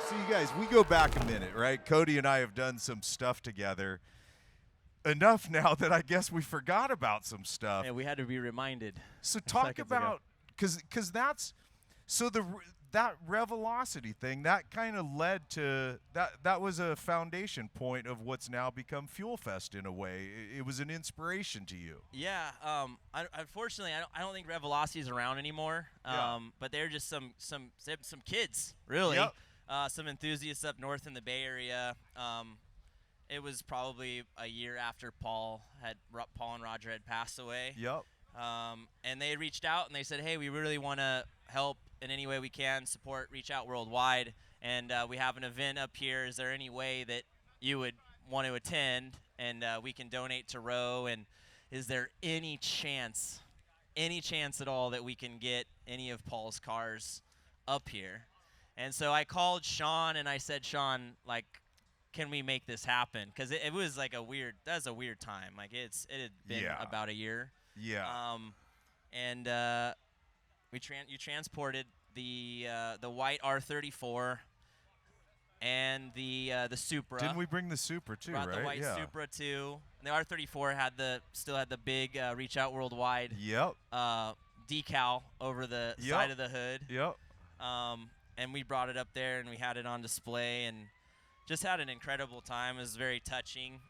So you guys, we go back a minute, right? Cody and I have done some stuff together. Enough now that I guess we forgot about some stuff. Yeah, we had to be reminded. So talk about, because that's, so that Revelocity thing, that kind of led to, that was a foundation point of what's now become FuelFest in a way. It was an inspiration to you. Yeah. Unfortunately, I don't think Revelocity is around anymore. But they're just some kids, really. Yep. Some enthusiasts up north in the Bay Area. It was probably a year after Paul and Roger had passed away. Yep. And they reached out and they said, hey, we really want to help in any way we can, support Reach Out Worldwide, and we have an event up here. Is there any way that you would want to attend, and we can donate to Row? And is there any chance at all that we can get any of Paul's cars up here? And so I called Shawn and I said, Shawn, like, can we make this happen? Because it was like that was a weird time. Like it had been about a year. Yeah. And you transported the white R34 and the Supra. Didn't we bring the Supra too? Brought right? the white Supra too. And the R34 still had the big Reach Out Worldwide. Yep. Decal over the side of the hood. Yep. And we brought it up there and we had it on display and just had an incredible time. It was very touching.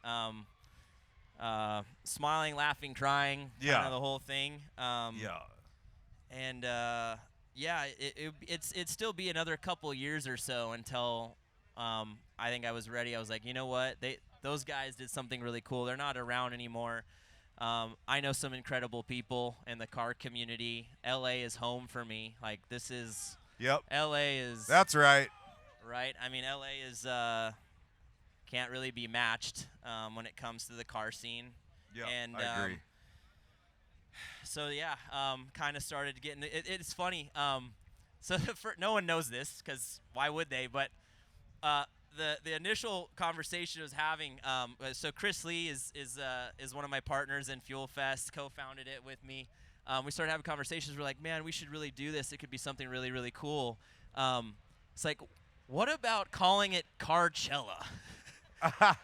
Smiling, laughing, crying, kind of the whole thing. And it'd still be another couple years or so until I think I was ready. I was like, you know what? Those guys did something really cool. They're not around anymore. I know some incredible people in the car community. LA is home for me. Like this is. Yep. LA is. That's right. Right. I mean, LA is can't really be matched when it comes to the car scene. Yeah, and I agree. So kind of started getting. It's funny. So no one knows this because why would they? But the initial conversation I was having. So Chris Lee is one of my partners in FuelFest. Co-founded it with me. We started having conversations. We're like, man, we should really do this. It could be something really, really cool. It's like, what about calling it Carchella?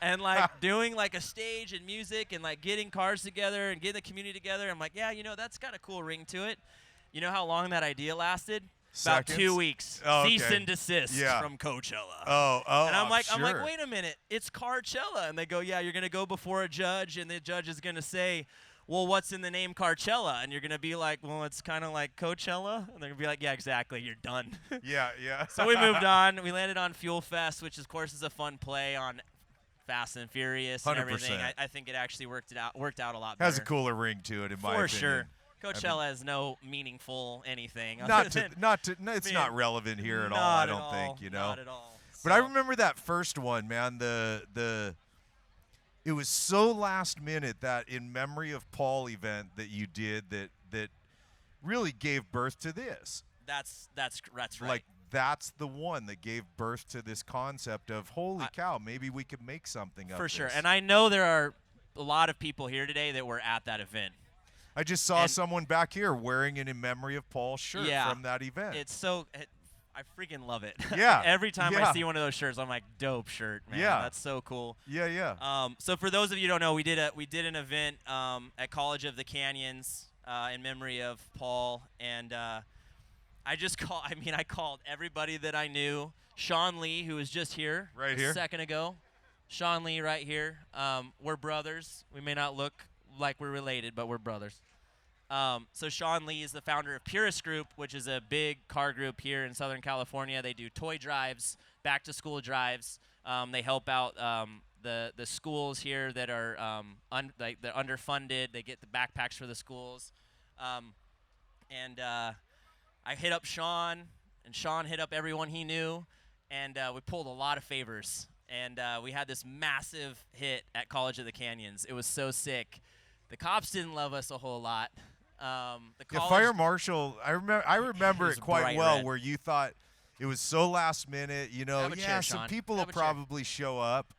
And like doing like a stage and music and like getting cars together and getting the community together. I'm like, yeah, that's got a cool ring to it. You know how long that idea lasted? About 2 weeks. Oh, okay. Cease and desist from Coachella. Oh, and I'm like, sure. wait a minute, it's Carchella. And they go, yeah, you're gonna go before a judge, and the judge is gonna say, well, what's in the name Carchella? And you're going to be like, well, it's kind of like Coachella. And they're going to be like, yeah, exactly. You're done. Yeah. So we moved on. We landed on FuelFest, which, of course, is a fun play on Fast and Furious and 100%. everything. I think it actually worked out a lot better. Has a cooler ring to it, in my opinion. For sure. Coachella has no meaningful anything. It's not relevant here at all, I don't think, Not at all. But I remember that first one, man, it was so last minute, that In Memory of Paul event that you did that really gave birth to this. That's right. Like that's the one that gave birth to this concept of holy cow, maybe we could make something of for this. sure. And I know there are a lot of people here today that were at that event. I just saw someone back here wearing an In Memory of Paul shirt from that event. I freaking love it. Yeah. Every time I see one of those shirts, I'm like, dope shirt, man. Yeah. That's so cool. Yeah. So for those of you who don't know, we did an event at College of the Canyons in memory of Paul, and I called everybody that I knew. Shawn Lee, who was just here a second ago. Shawn Lee right here. We're brothers. We may not look like we're related, but we're brothers. So Shawn Lee is the founder of Purist Group, which is a big car group here in Southern California. They do toy drives, back-to-school drives. They help out the schools here that are they're underfunded. They get the backpacks for the schools. And I hit up Shawn, and Shawn hit up everyone he knew, and we pulled a lot of favors. And we had this massive hit at College of the Canyons. It was so sick. The cops didn't love us a whole lot. The fire marshal, I remember it quite well, red. where you thought it was so last minute, Have a chair, some Shawn. people will probably show up,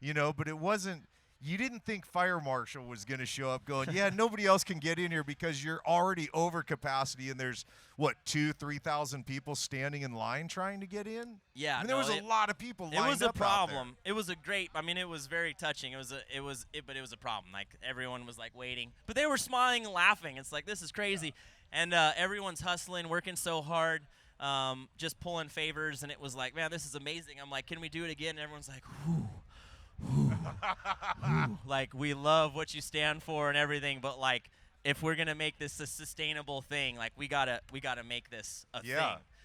but it wasn't. you didn't think fire marshal was going to show up going, yeah, nobody else can get in here because you're already over capacity and there's what 2,000-3,000 people standing in line trying to get in. Yeah, I mean, there was a lot of people lined up. It was a out problem. there. It was a great. I mean, it was very touching. But it was a problem. Like everyone was like waiting, but they were smiling and laughing. It's like this is crazy, and everyone's hustling, working so hard, just pulling favors, and it was like, man, this is amazing. I'm like, can we do it again? And everyone's like, whew. Like we love what you stand for and everything, but like if we're gonna make this a sustainable thing, like we gotta make this a thing.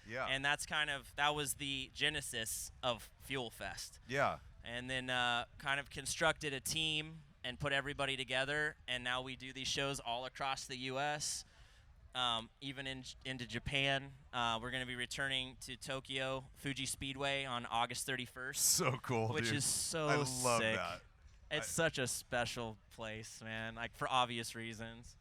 Yeah. And that was the genesis of FuelFest. Yeah. And then kind of constructed a team and put everybody together, and now we do these shows all across the U.S. Even into Japan. We're going to be returning to Tokyo Fuji Speedway on August 31st. So cool, which dude. is so I love sick. that. It's such a special place, man. Like for obvious reasons.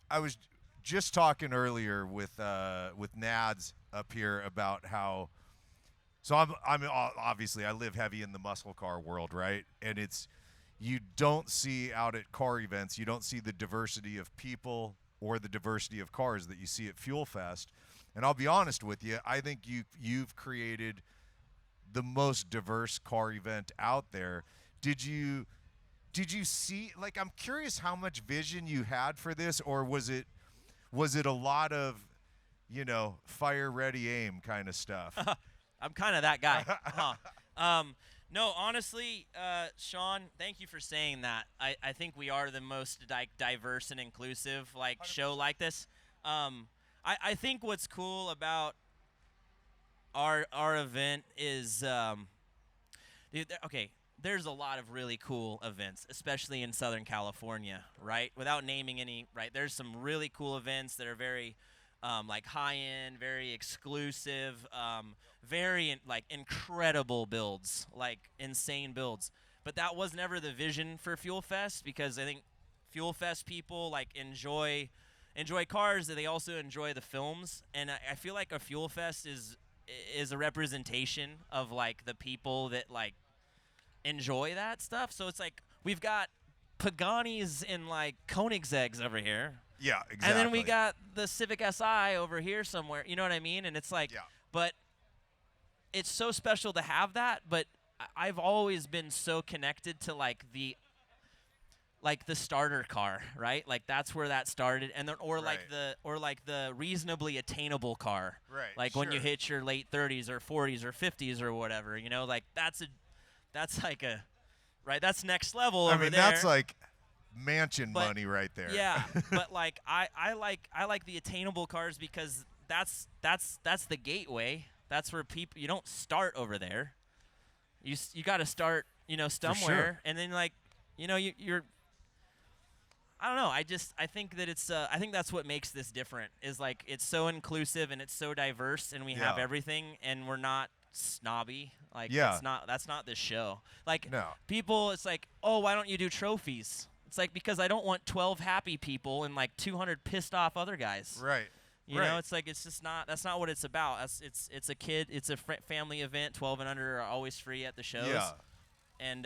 I was just talking earlier with Nads up here about how. So I'm obviously I live heavy in the muscle car world, right? And you don't see out at car events, you don't see the diversity of people or the diversity of cars that you see at FuelFest. And I'll be honest with you, I think you've created the most diverse car event out there. Did you see, like, I'm curious how much vision you had for this, or was it a lot of, fire ready aim kind of stuff? I'm kind of that guy. No, honestly, Shawn, thank you for saying that. I think we are the most diverse and inclusive show like this. I think what's cool about our event is there's a lot of really cool events, especially in Southern California, right? Without naming any, right? There's some really cool events that are very high-end, very exclusive, very incredible builds, like insane builds. But that was never the vision for FuelFest, because I think FuelFest people enjoy cars, and they also enjoy the films. And I feel like a FuelFest is a representation of the people that enjoy that stuff. So it's we've got Paganis and Koenigsegg's over here. Yeah, exactly. And then we got the Civic Si over here somewhere. You know what I mean? And it's but it's so special to have that. But I've always been so connected to the starter car, right? That's where that started, and then the reasonably attainable car, right? When you hit your late 30s or 40s or 50s or whatever, that's that's next level over there. I mean, that's mansion money right there. Yeah, but I like the attainable cars, because that's the gateway. That's where you don't start over there. You got to start somewhere, sure. and then you're. I don't know. I think that it's. I think that's what makes this different. Is it's so inclusive and it's so diverse, and we have everything, and we're not snobby. That's not this show. No. People, it's oh, why don't you do trophies? It's because I don't want 12 happy people and 200 pissed off other guys. Right. You know, it's it's just not. That's not what it's about. It's a family event. 12 and under are always free at the shows. Yeah. And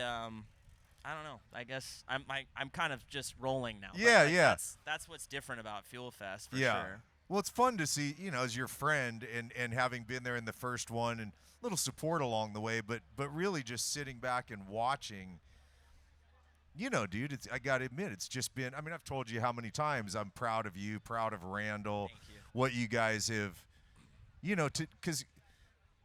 I don't know. I guess I'm kind of just rolling now. Yeah, yeah. That's what's different about FuelFest for sure. Well, it's fun to see, as your friend and having been there in the first one, and a little support along the way, but really just sitting back and watching. Dude, I got to admit, it's just been, I mean, I've told you how many times I'm proud of you, proud of Randall, what you guys have, because,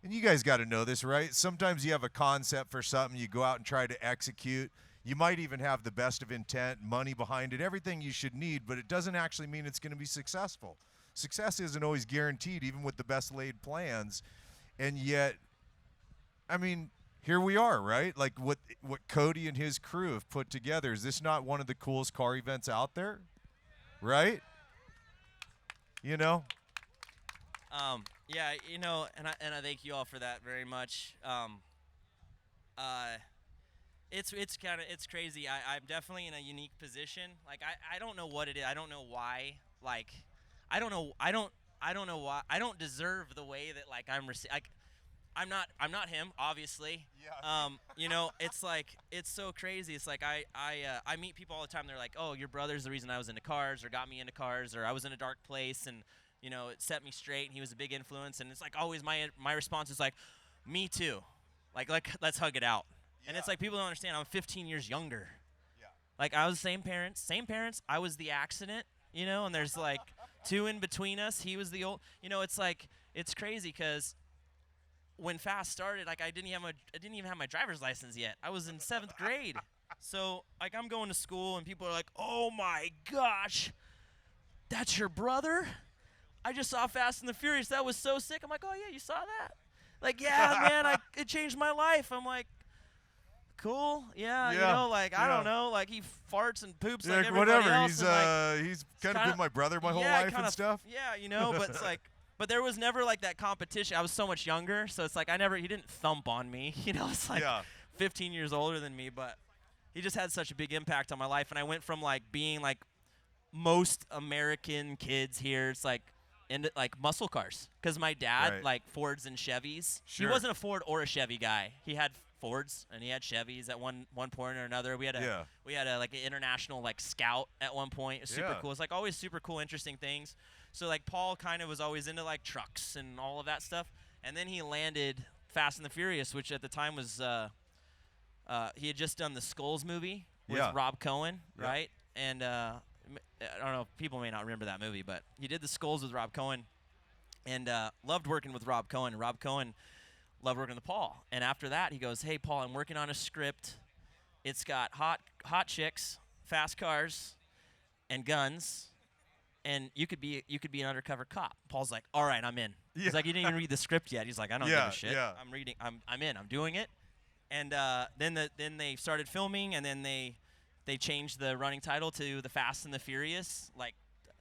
and you guys got to know this, right? Sometimes you have a concept for something, you go out and try to execute. You might even have the best of intent, money behind it, everything you should need, but it doesn't actually mean it's going to be successful. Success isn't always guaranteed, even with the best laid plans. And yet, I mean, here we are, right? What Cody and his crew have put together. Is this not one of the coolest car events out there? Right? Yeah, and I thank you all for that very much. It's crazy. I'm definitely in a unique position. I don't know what it is. I don't know why. I don't know why. I don't deserve the way that I'm I'm not him, obviously. Yeah. You know, it's like it's so crazy. It's like I meet people all the time. They're like, "Oh, your brother's the reason I was into cars, or got me into cars, or I was in a dark place, and you know, it set me straight. And he was a big influence." And it's like always my response is like, "Me too." Like let's hug it out. And it's Yeah. like people don't understand. I'm 15 years younger. Yeah. Like I was the same parents, same parents. I was the accident, you know, and there's like 2 in between us. He was the old, you know, it's like it's crazy because when Fast started, like I didn't even have my driver's license yet. I was in 7th grade. So like I'm going to school and people are like, "Oh my gosh, that's your brother? I just saw Fast and the Furious. That was so sick." I'm like, "Oh yeah, you saw that?" Like, "Yeah, man, it changed my life." I'm like, "Cool, yeah, you Yeah, know, like I yeah. don't know, like he farts and poops Yeah, like everybody whatever. else." And, He's kind of kinda- been my brother my whole yeah, life and stuff. Yeah, you know, but it's like, but there was never like that competition. I was so much younger, so it's like he didn't thump on me, you know. It's like Yeah. 15 years older than me, but he just had such a big impact on my life, and I went from like being like most American kids here. It's like into like muscle cars because my dad Right. like Fords and Chevys. Sure. He wasn't a Ford or a Chevy guy. He had Fords and he had Chevys at one point or another. We had a like an international like Scout at one point. It was super Yeah. cool. It's like always super cool, interesting things. So like Paul kind of was always into like trucks and all of that stuff. And then he landed Fast and the Furious, which at the time was he had just done the Skulls movie with Yeah. Rob Cohen, Yeah. right? And I don't know, people may not remember that movie, but he did the Skulls with Rob Cohen, and loved working with Rob Cohen. And Rob Cohen loved working with Paul. And after that, he goes, "Hey, Paul, I'm working on a script. It's got hot chicks, fast cars, and guns, and you could be an undercover cop." Paul's like, "All right, I'm in." Yeah. He's like, "You didn't even read the script yet." He's like, "I don't give Yeah, a shit. yeah. I'm reading. I'm in. I'm doing it." And then they started filming, and then they changed the running title to The Fast and the Furious, like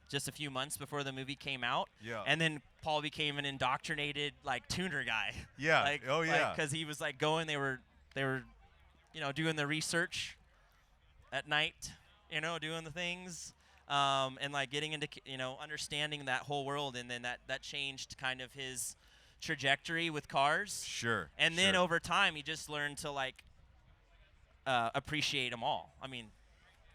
just a few months before the movie came out. Yeah. And then Paul became an indoctrinated like tuner guy. Yeah. Like, Oh, yeah. Because he was like going, they were, you know, doing the research at night, you know, doing the things, and like getting into, you know, understanding that whole world, and then that changed kind of his trajectory with cars. Sure. And then sure. over time, he just learned to like appreciate them all. I mean,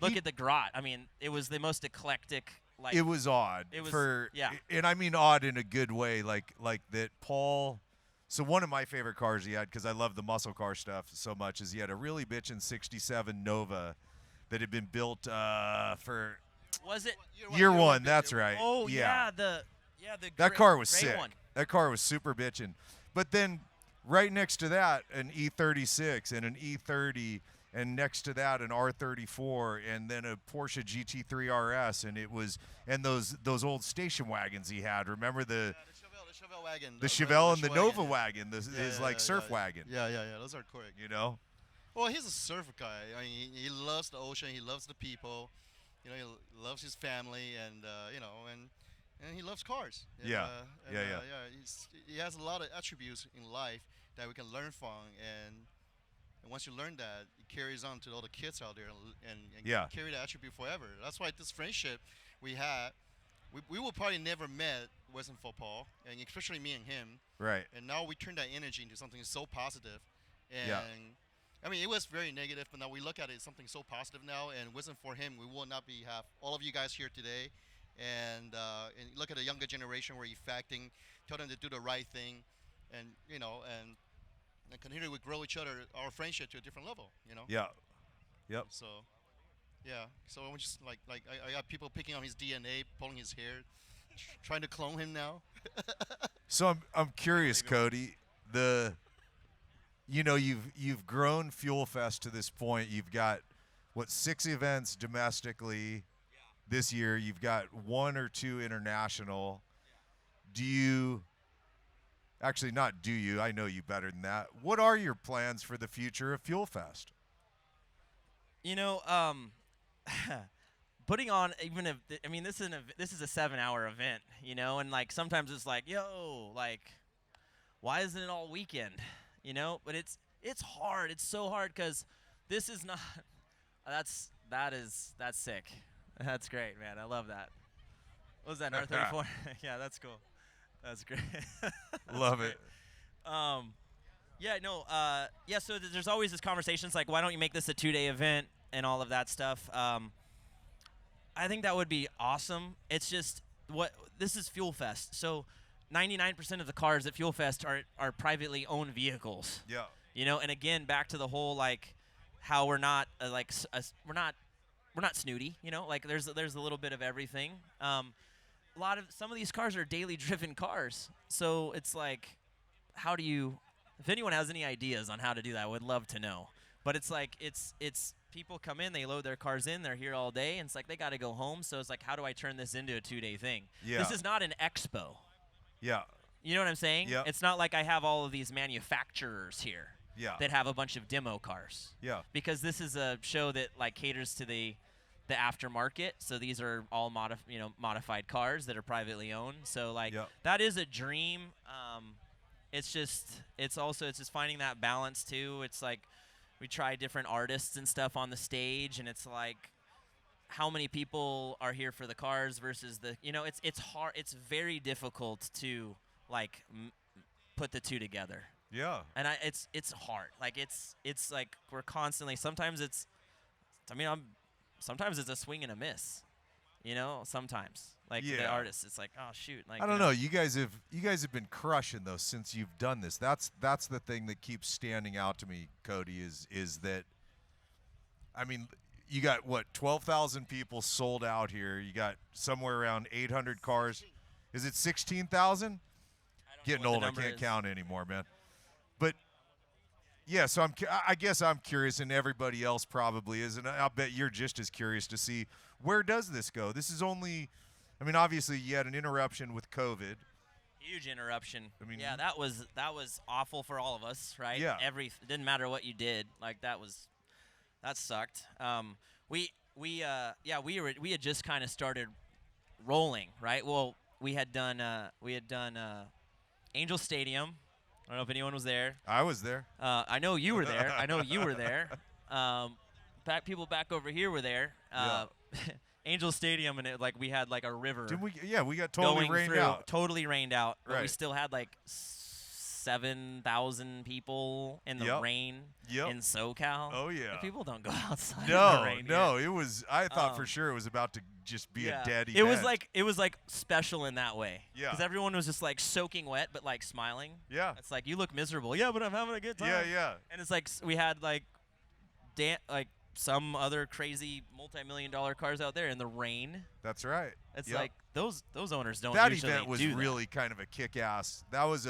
look at the Grot. I mean, it was the most eclectic. Like It was odd. It was- for yeah. and I mean odd in a good way. Like that Paul. So one of my favorite cars he had, because I love the muscle car stuff so much, is he had a really bitchin' '67 Nova that had been built for was it? year one. That's right. Oh yeah. the That car was gray sick. one. That car was super bitchin'. But then right next to that, an E36 and an E30, and next to that, an R34, and then a Porsche GT3 RS, and those old station wagons he had. Remember the Chevelle wagon. the Chevelle and the wagon, Nova yeah. wagon, his like surf wagon. Yeah. Those are correct. You know? Well, he's a surfer guy. I mean, he loves the ocean. He loves the people. You know, he loves his family, and you know, and he loves cars. And, Yeah. and, Yeah. he has a lot of attributes in life that we can learn from, and once you learn that, it carries on to all the kids out there, and Yeah. carry that attribute forever. That's why this friendship we had, we would probably never met wasn't for Paul, and especially me and him. Right. And now we turn that energy into something so positive. And Yeah. I mean, it was very negative, but now we look at it as something so positive now. And it wasn't for him, we will not have all of you guys here today. And look at the younger generation where effecting, tell them to do the right thing, and you know, and continue to grow each other, our friendship to a different level. You know. Yeah. Yep. So, yeah. So I'm just like I got people picking on his DNA, pulling his hair, trying to clone him now. So I'm curious, Cody. You've grown FuelFest to this point. You've got 6 events domestically this year. You've got 1 or 2 international. Do you actually not do you? I know you better than that. What are your plans for the future of FuelFest? You know, putting on even if I mean this is a 7-hour event, you know, and like sometimes it's like, yo, like, why isn't it all weekend, you know? But it's hard. It's so hard because this is not. That's sick. That's great, man. I love that. What was that, R34? Yeah, that's cool. That's great. Love it. Yeah, no, yeah. So there's always this conversations like, why don't you make this a 2-day event and all of that stuff. I think that would be awesome. It's just this is FuelFest, so 99% of the cars at FuelFest are privately owned vehicles. Yeah. You know, and again, back to the whole like how we're not we're not snooty. You know, like there's a little bit of everything. Some of these cars are daily driven cars, so it's like, how do you? If anyone has any ideas on how to do that, I would love to know. But it's like it's people come in, they load their cars in, they're here all day, and it's like they got to go home. So it's like, how do I turn this into a 2-day thing? Yeah. This is not an expo. Yeah. You know what I'm saying? Yeah. It's not like I have all of these manufacturers here Yeah. that have a bunch of demo cars. Yeah. Because this is a show that like caters to the aftermarket. So these are all modified cars that are privately owned. So like that is a dream. It's just finding that balance too. It's like we try different artists and stuff on the stage, and it's like how many people are here for the cars versus it's hard. It's very difficult to like put the two together. Yeah. And it's hard. Like it's like we're constantly. Sometimes it's a swing and a miss. You know, sometimes like the artist, it's like, oh shoot. Like I don't know. You guys have been crushing those since you've done this. That's the thing that keeps standing out to me, Cody. Is that, I mean, you got what 12,000 people sold out here. You got somewhere around 800 cars. Is it 16,000? Getting old, I can't count anymore, man. But yeah, so I guess I'm curious, and everybody else probably is, and I'll bet you're just as curious to see where does this go. This is only, I mean, obviously you had an interruption with COVID. Huge interruption. I mean, yeah, that was awful for all of us, right? Yeah. It didn't matter what you did. Like that sucked. We had just kind of started rolling, right? Well, we had done Angel Stadium. I don't know if anyone was there. I was there. I know you were there. People back over here were there. Angel Stadium, and we had like a river. We got totally rained out. Totally rained out. But right. We still had like 7,000 people in the rain in SoCal. Oh yeah. Like, people don't go outside. No, in the rain no. here. It was. I thought for sure it was about to just be a dead event. It was like special in that way. Yeah. Because everyone was just like soaking wet, but like smiling. Yeah. It's like, you look miserable. Yeah, but I'm having a good time. Yeah. And it's like we had like some other crazy multi-million-dollar cars out there in the rain. That's right. It's like those owners don't. That usually event was do really kind of a kick-ass. That was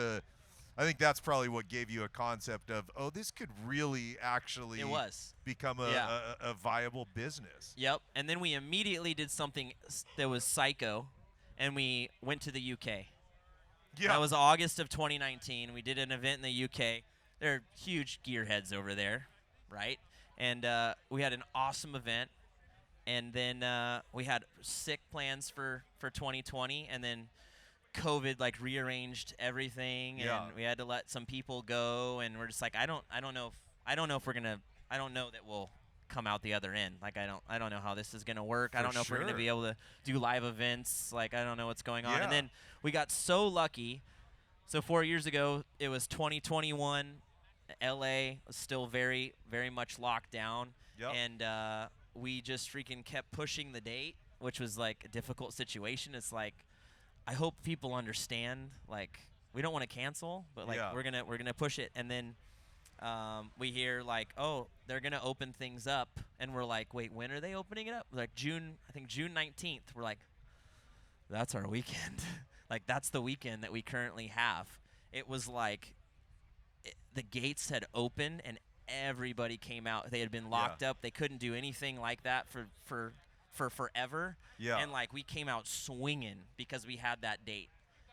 I think that's probably what gave you a concept of, oh, this could really actually become a viable business. Yep. And then we immediately did something that was psycho, and we went to the UK. Yeah. That was August of 2019. We did an event in the UK. There are huge gearheads over there, right? And we had an awesome event. And then we had sick plans for 2020, and then COVID like rearranged everything, and we had to let some people go, and we're just like, I don't know if we're gonna, I don't know that we'll come out the other end. Like I don't know how this is gonna work. I don't know if we're gonna be able to do live events. Like I don't know what's going on. And then we got so lucky. So 4 years ago, it was 2021. LA was still very, very much locked down, and we just freaking kept pushing the date, which was like a difficult situation. It's like, I hope people understand, like, we don't want to cancel, but like we're gonna push it. And then we hear like, oh, they're gonna open things up, and we're like, wait, when are they opening it up? Like June 19th. We're like, that's our weekend. Like that's the weekend that we currently have. It was like the gates had opened and everybody came out. They had been locked up. They couldn't do anything like that for forever. Yeah. And like we came out swinging because we had that date.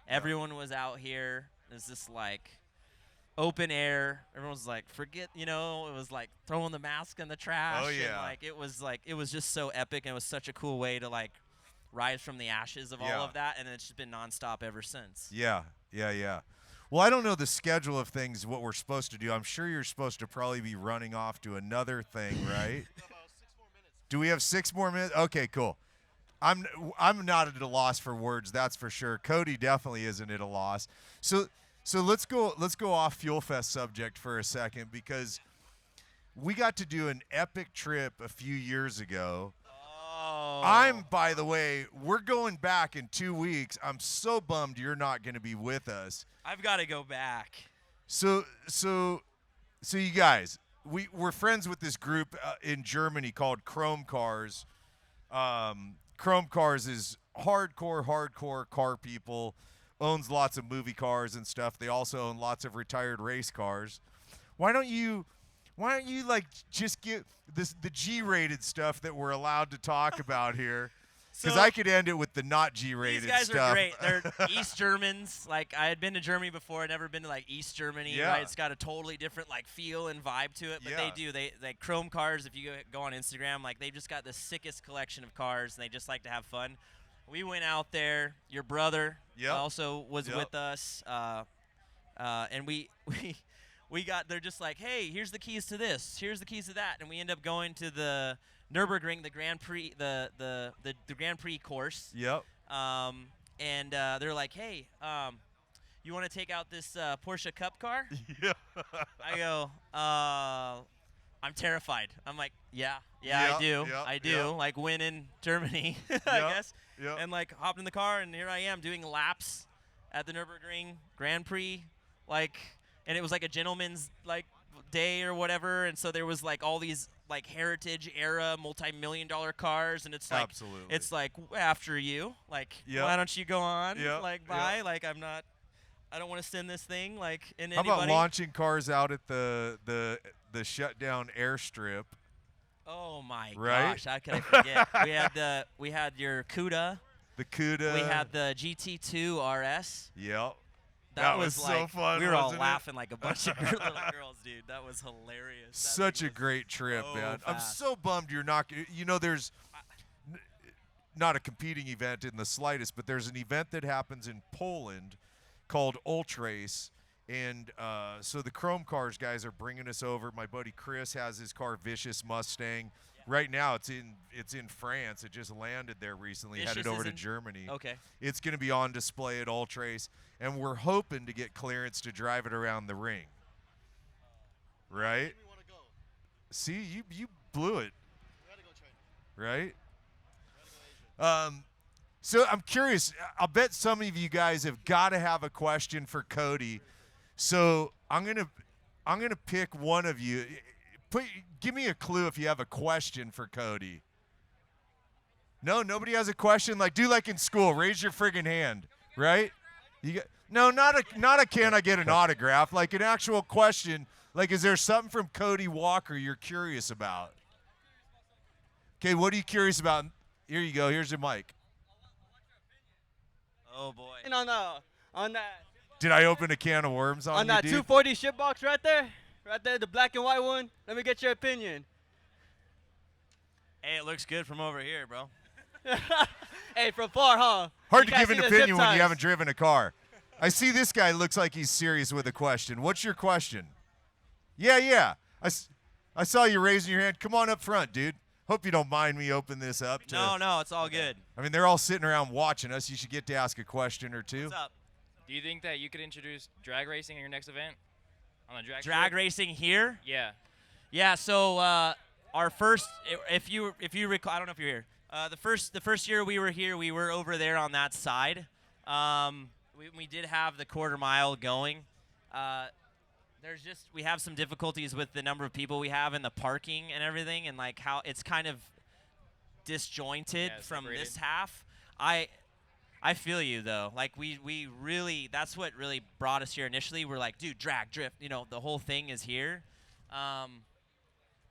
Everyone was out here. It was just like open air. Everyone was like, forget, it was like throwing the mask in the trash. Oh yeah. And it was just so epic, and it was such a cool way to like rise from the ashes of all of that, and it's just been nonstop ever since. Yeah. Well, I don't know the schedule of things, what we're supposed to do. I'm sure you're supposed to probably be running off to another thing, right? About 6 more minutes. Do we have 6 more minutes? Okay, cool. I'm not at a loss for words, that's for sure. Cody definitely isn't at a loss. So So let's go off FuelFest subject for a second, because we got to do an epic trip a few years ago. Oh. By the way, we're going back in 2 weeks. I'm so bummed you're not going to be with us. I've got to go back. So you guys, we're friends with this group in Germany called Chrome Cars. Chrome Cars is hardcore car people, owns lots of movie cars and stuff. They also own lots of retired race cars. Why don't you like just get the G-rated stuff that we're allowed to talk about here? Because So- I could end it with the not G-rated These guys stuff. are great. They're East Germans. Like, I had been to Germany before. I'd never been to, like, East Germany. Yeah. Right? It's got a totally different, like, feel and vibe to it. But Yeah. they do. They Chrome Cars, if you go on Instagram, like, they've just got the sickest collection of cars, and they just like to have fun. We went out there. Your brother Yep. also was Yep. with us. And we got, they're just like, hey, here's the keys to this. Here's the keys to that. And we end up going to the Nürburgring, the Grand Prix, the Grand Prix course. Yep. And they're like, hey, you want to take out this Porsche Cup car? Yeah. I go, I'm terrified. I'm like, yeah, Yeah, I do. yeah, I do. yeah. Like, win in Germany, I Yeah, guess. yeah. And, like, hopped in the car, and here I am doing laps at the Nürburgring Grand Prix. Like, and it was like a gentleman's, like, day or whatever. And so there was, like, all these, like, heritage era multi-million-dollar cars. And it's like, Absolutely. it's like, after you. Like, Yep. why don't you go on? Yep, Like, yep. bye. Like, I don't want to send this thing, like, in How anybody. about launching cars out at the shut down airstrip? Oh my Right? gosh, how could I forget? we had your CUDA. The CUDA. We had the GT2 RS. Yep. That was was so like, fun, we were all wasn't it? laughing like a bunch of little girls, dude. That was hilarious. That Such thing a was great trip, so man. I'm fast. so bummed you're not. You know, there's not a competing event in the slightest, but there's an event that happens in Poland called Ultrace. And so the Chrome Cars guys are bringing us over. My buddy Chris has his car, Vicious Mustang. Right now, it's in France. It just landed there recently, Vicious headed over is to in- Germany. Okay. It's going to be on display at Ultrace, and we're hoping to get clearance to drive it around the ring. Right? We want to go. See, you blew it, We gotta go China. right? We gotta go Asia. So I'm curious. I'll bet some of you guys have got to have a question for Cody. So I'm gonna pick one of you. Give me a clue if you have a question for Cody. No, nobody has a question. Like, do like in school. Raise your friggin' hand, right? You got, no, not a can I get an autograph? Like an actual question. Like, is there something from Cody Walker you're curious about? Okay, what are you curious about? Here you go. Here's your mic. Oh boy. And on that Did I open a can of worms on you, that dude? 240 ship box right there, the black and white one. Let me get your opinion. Hey, it looks good from over here, bro. Hey, from far, huh? Hard You to can't give an see the zip opinion when you ties. haven't driven a car. I see this guy looks like he's serious with a question. What's your question? Yeah. I saw you raising your hand. Come on up front, dude. Hope you don't mind me opening this up. No, it's all good. I mean, they're all sitting around watching us. You should get to ask a question or two. What's up? Do you think that you could introduce drag racing in your next event? On a drag Drag strip? racing here? Yeah. Yeah, so our first, if you recall, I don't know if you're here. The first year we were here, we were over there on that side. We did have the quarter mile going. We have some difficulties with the number of people we have and the parking and everything, and like how it's kind of disjointed Yeah, from this separated. half. I feel you though. Like we really, that's what really brought us here initially. We're like, dude, drag, drift, the whole thing is here.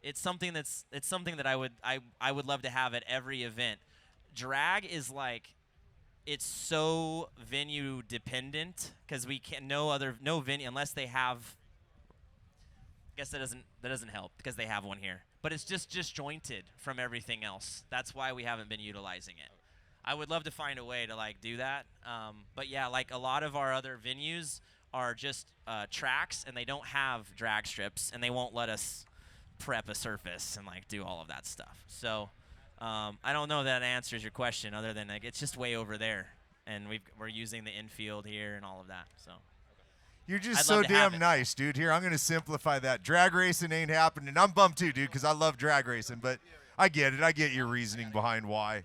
It's something that I would love to have at every event. Drag is like, it's so venue dependent because we can't no venue unless they have. I guess that doesn't help because they have one here. But it's just disjointed from everything else. That's why we haven't been utilizing it. I would love to find a way to like do that. But yeah, like a lot of our other venues are just tracks and they don't have drag strips and they won't let us prep a surface and like do all of that stuff. So I don't know if that answers your question other than like it's just way over there and we're using the infield here and all of that. So You're just I'd so love to have damn it. nice, dude. Here, I'm going to simplify that. Drag racing ain't happening. I'm bummed too, dude, because I love drag racing, but I get it. I get your reasoning behind why.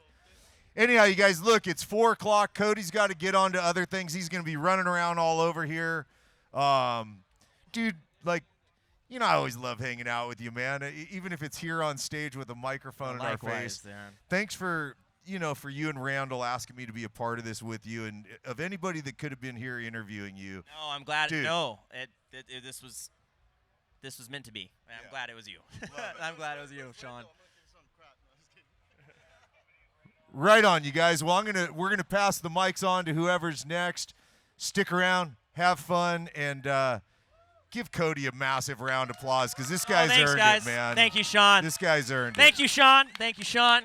Anyhow, you guys, look, it's 4 o'clock. Cody's got to get on to other things. He's going to be running around all over here. Dude, like, you know, I always love hanging out with you, man, even if it's here on stage with a microphone in our face. Man. Thanks for, for you and Randall asking me to be a part of this with you, and of anybody that could have been here interviewing you. No, I'm glad. Dude. No, this was meant to be. I'm glad it was you. I'm glad it was you, Shawn. Right on, you guys. Well, we're gonna pass the mics on to whoever's next. Stick around, have fun, and give Cody a massive round of applause because this guy's thanks, earned guys. it, man. Thank you, Shawn. This guy's earned Thank it. you, Shawn. Thank you, Shawn.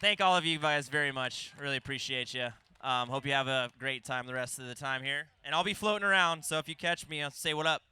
Thank all of you guys very much. Really appreciate you. Hope you have a great time the rest of the time here. And I'll be floating around, so if you catch me, I'll say what up.